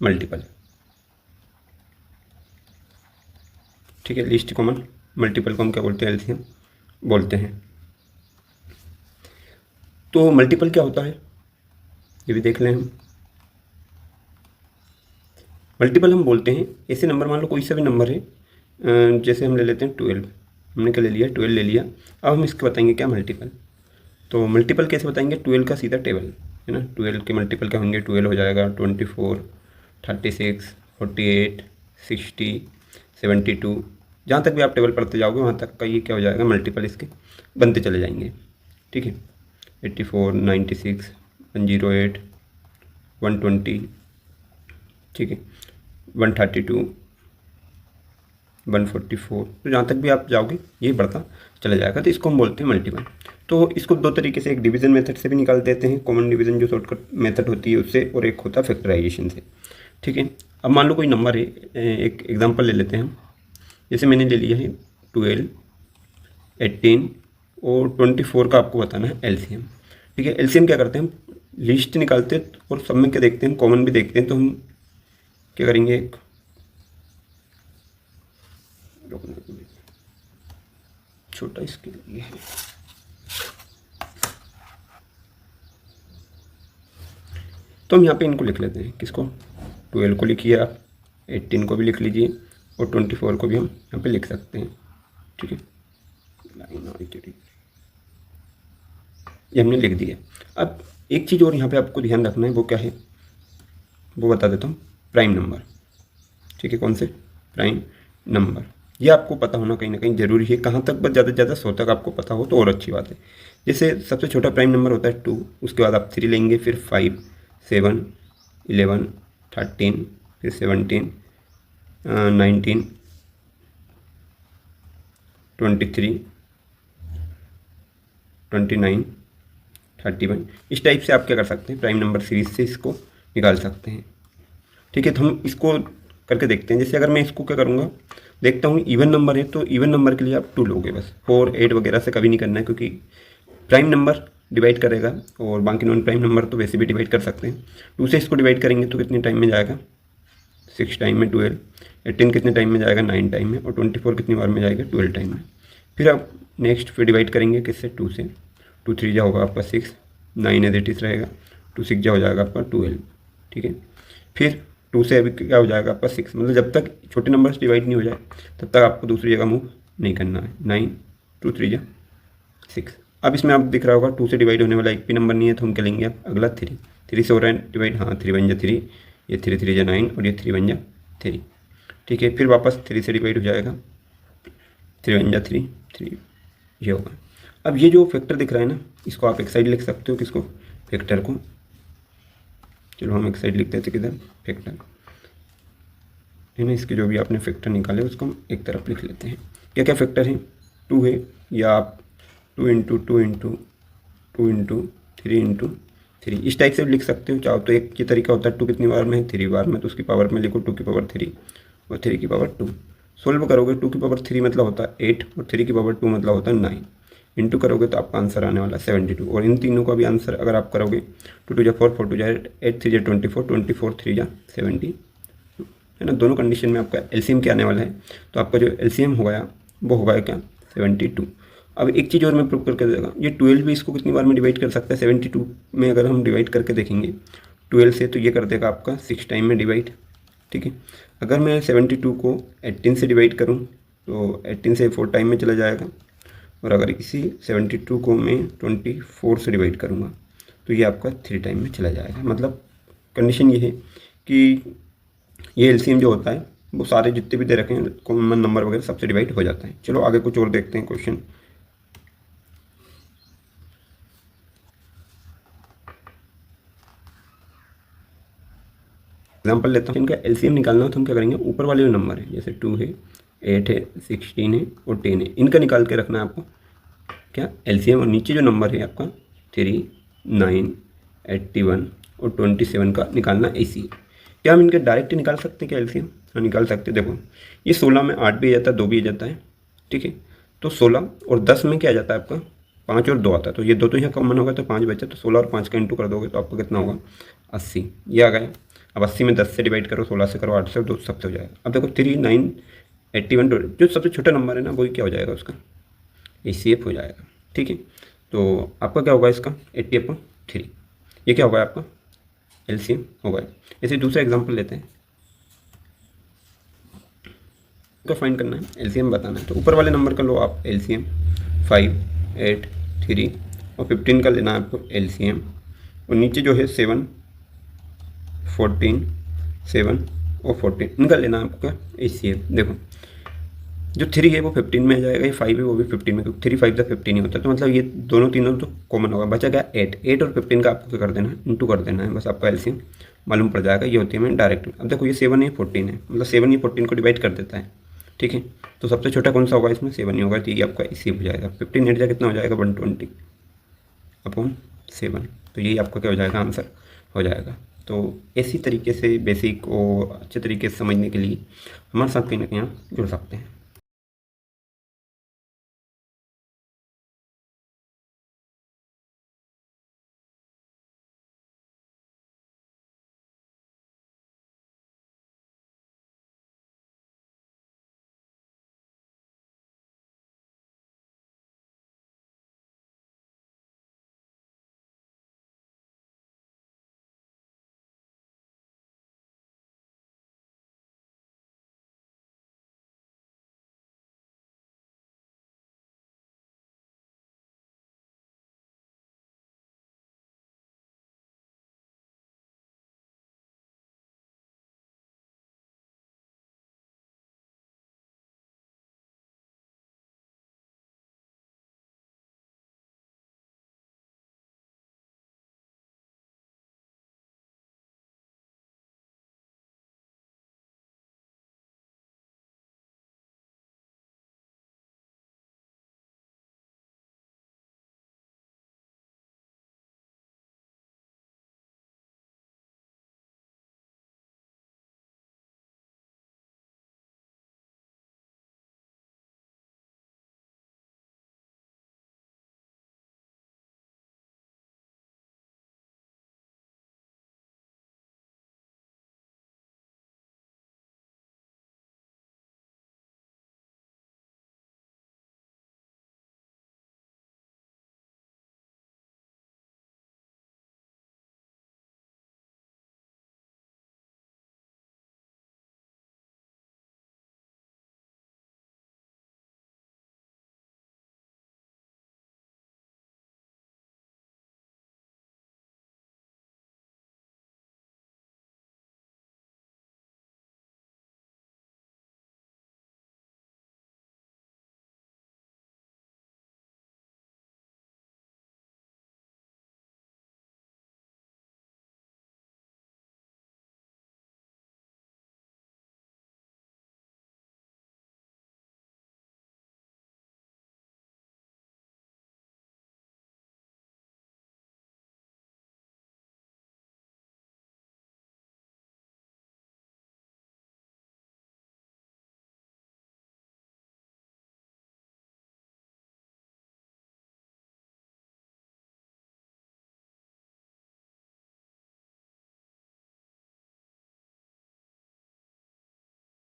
Multiple. ठीक है, least common multiple को हम क्या बोलते हैं, एलसीएम बोलते हैं। तो मल्टीपल क्या होता है ये भी देख लें हम। मल्टीपल हम बोलते हैं ऐसे नंबर, मान लो कोई सा भी नंबर है, जैसे हम ले लेते हैं 12, हमने क्या ले लिया, 12 ले लिया। अब हम इसको बताएंगे क्या, मल्टीपल। तो मल्टीपल कैसे बताएंगे, 12 का सीधा टेबल है ना, 12 के मल्टीपल क्या होंगे, 12 हो जाएगा 24, 36, 48, 60, 72, जहाँ तक भी आप टेबल पढ़ते जाओगे वहाँ तक का ये क्या हो जाएगा, मल्टीपल इसके बनते चले जाएंगे। ठीक है, 84, 96, 108, 120, ठीक है, 132, 144, तो जहाँ तक भी आप जाओगे ये बढ़ता चला जाएगा। तो इसको हम बोलते हैं मल्टीपल। तो इसको दो तरीके से, एक डिवीज़न मेथड से भी निकाल देते हैं, कॉमन डिवीज़न जो शॉर्टकट मेथड होती है उससे, और एक होता है फैक्टराइजेशन से। ठीक है, अब मान लो कोई नंबर है, एक एग्जांपल ले लेते हैं हम, जैसे मैंने ले लिया है 12, 18 और 24 का आपको बताना है एलसीएम। ठीक है, एलसीएम क्या करते हैं हम, लिस्ट निकालते हैं और सब में क्या देखते हैं, कॉमन भी देखते हैं। तो हम क्या करेंगे, एक छोटा इसके लिए है, तो हम यहाँ पे इनको लिख लेते हैं, किसको, 12 को लिखिए आप, 18 को भी लिख लीजिए और 24 को भी हम यहाँ पे लिख सकते हैं। ठीक है, ये हमने लिख दिया। अब एक चीज़ और यहाँ पे आपको ध्यान रखना है, वो क्या है वो बता देता हूँ, प्राइम नंबर। ठीक है, कौन से, प्राइम नंबर, ये आपको पता होना कहीं ना कहीं ज़रूरी है। कहाँ तक, बस ज़्यादा से ज़्यादा 100 तक आपको पता हो तो और अच्छी बात है। जैसे सबसे छोटा प्राइम नंबर होता है 2, उसके बाद आप 3 लेंगे, फिर 5, 7, 11, 13, फिर 17, 19, 23, 29, 31, इस टाइप से आप क्या कर सकते हैं, प्राइम नंबर सीरीज से इसको निकाल सकते हैं। ठीक है, तो हम इसको करके देखते हैं। जैसे अगर मैं इसको क्या करूँगा, देखता हूँ इवन नंबर है, तो इवन नंबर के लिए आप 2 लोगे बस, 4, 8 वगैरह से कभी नहीं करना है, क्योंकि प्राइम नंबर डिवाइड करेगा और बाकी नॉन प्राइम नंबर तो वैसे भी डिवाइड कर सकते हैं। 2 से इसको डिवाइड करेंगे तो कितने टाइम में जाएगा, 6 टाइम में 12, 18 कितने टाइम में जाएगा, 9 टाइम में, और 24 कितनी बार में जाएगा, 12 टाइम में। फिर आप नेक्स्ट फिर डिवाइड करेंगे किससे, 2 से, 2 3 जा होगा आपका 6, 9 एज इट इज रहेगा, 2 6 जा हो जाएगा आपका 12। ठीक है, फिर 2 से अभी क्या हो जाएगा आपका 6, मतलब जब तक छोटे नंबर से डिवाइड नहीं हो जाए तब तक आपको दूसरी जगह मूव नहीं करना है। 9, 2 3 जा 6। अब इसमें आप दिख रहा होगा 2 से डिवाइड होने वाला एक भी नंबर नहीं है, तो हम क्या लेंगे आप अगला 3, 3 से हो रहा है डिवाइड, हाँ 3 1 जा 3, ये 3 3 जा 9 और ये 3 1 जा 3। ठीक है, फिर वापस 3 से डिवाइड हो जाएगा, 3 1 जा 3, 3 ये होगा। अब ये जो फैक्टर दिख रहा है ना, इसको आप एक साइड लिख सकते हो, किसको, फैक्टर को। चलो हम एक साइड लिख देते किधर, फैक्टर है ना, इसके जो भी आपने फैक्टर निकाले उसको हम एक तरफ लिख लेते हैं। क्या क्या फैक्टर है, 2 है, या आप 2 इंटू 2 इंटू 2 इंटू 3 इंटू 3 इस टाइप से भी लिख सकते हो। चाहो तो एक ये तरीका होता है, 2 कितनी बार में है, 3 बार में, तो उसकी पावर में लिखो 2 की पावर 3 और 3 की पावर 2। सोल्व करोगे 2 की पावर 3 मतलब होता है 8 और 3 की पावर 2 मतलब होता है 9। इंटू करोगे तो आपका आंसर आने वाला है 72। और इन तीनों का भी आंसर अगर आप करोगे, 2 2 जा 4, 4 2 जा 8, 3 जा 24, 24 3 जा 70 है ना। दोनों कंडीशन में आपका एलसीएम क्या आने वाला है, तो आपका जो एलसीएम हो गया वो होगा क्या, 72। अब एक चीज़ और मैं प्रूव करके देगा, ये 12 भी इसको कितनी बार में डिवाइड कर सकता है, 72 में अगर हम डिवाइड करके देखेंगे 12 से, तो ये कर देगा आपका 6 टाइम में डिवाइड। ठीक है, अगर मैं 72 को 18 से डिवाइड करूँ तो 18 से 4 टाइम में चला जाएगा, और अगर इसी 72 को मैं 24 से डिवाइड करूँगा तो ये आपका 3 टाइम में चला जाएगा। मतलब कंडीशन ये है कि ये एलसीएम जो होता है वो सारे जितने भी दे रखे हैं कॉमन नंबर वगैरह सबसे डिवाइड हो जाता है। चलो आगे कुछ और देखते हैं क्वेश्चन। एग्जाम्पल लेता हूँ, इनका एलसीएम निकालना हो तो हम क्या करेंगे, ऊपर वाले जो नंबर है जैसे 2 है, 8 है, 16 है और 10 है, इनका निकाल के रखना है आपको क्या, एलसीएम। और नीचे जो नंबर है आपका 3, 9, 81 और 27 का निकालना ऐसी। क्या हम इनके डायरेक्ट निकाल सकते हैं क्या एलसीएम, हाँ निकाल सकते हैं। देखो ये 16 में 8 भी आ जाता है, 2 भी आ जाता है। ठीक है, तो 16 और 10 में क्या आ जाता है आपका, 5 और 2 आता है, तो ये 2 तो यहाँ कॉमन होगा तो 5 बचा, तो 16 और 5 का इंटू कर दोगे तो आपका कितना होगा, 80, ये आ गया। अब 80 में 10 से डिवाइड करो, 16 से करो, 8 से, 2 सबसे हो जाएगा। अब देखो 3, 9, 81, जो सबसे छोटा नंबर है ना वही क्या हो जाएगा, उसका HCF हो जाएगा। ठीक है, तो आपका क्या होगा इसका 80/3, ये क्या होगा आपका LCM होगा। ऐसे दूसरा एग्जाम्पल लेते हैं, का फाइंड करना है, LCM बताना है। तो ऊपर वाले नंबर का लो आप LCM, 5, 8, 3 और 15 का लेना है आपको LCM, और नीचे जो है 7, 14, 7 और 14 इनका लेना है आपका HCF। देखो जो 3 है वो 15 में आ जाएगा, ये 5 है वो भी 15 में, क्योंकि 3 5 का 15 ही होता है। तो मतलब ये दोनों तीनों तो कॉमन होगा, बचा गया 8 और 15 का आपको क्या कर देना है, इंटू कर देना है, बस आपका LCM मालूम पड़ जाएगा। ये होती है मैं डायरेक्ट। अब देखो ये 7 है 14 है, मतलब 7 ये 14 को डिवाइड कर देता है। ठीक है, तो सबसे छोटा कौन सा होगा इसमें, 7 ही होगा, तो ये आपका HCF हो जाएगा। 15 8 कितना हो जाएगा, 120/7, तो यही आपका क्या हो जाएगा, आंसर हो जाएगा। तो इसी तरीके से बेसिक और अच्छे तरीके से समझने के लिए हमारे साथ कहीं ना कहीं आप जुड़ सकते हैं।